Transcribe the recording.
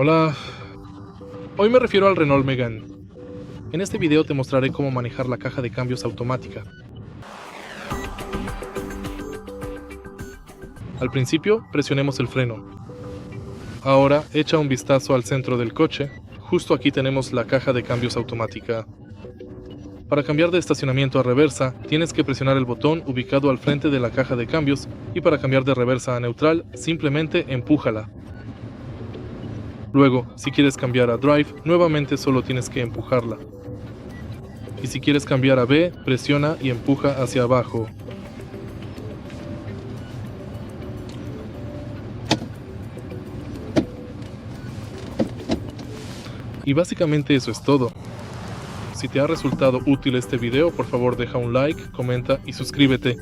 Hola, hoy me refiero al Renault Megane. En este video te mostraré cómo manejar la caja de cambios automática. Al principio, presionemos el freno. Ahora, echa un vistazo al centro del coche. Justo aquí tenemos la caja de cambios automática. Para cambiar de estacionamiento a reversa, tienes que presionar el botón ubicado al frente de la caja de cambios y para cambiar de reversa a neutral, simplemente empújala. Luego, si quieres cambiar a drive, nuevamente solo tienes que empujarla. Y si quieres cambiar a B, presiona y empuja hacia abajo. Y básicamente eso es todo. Si te ha resultado útil este video, por favor deja un like, comenta y suscríbete.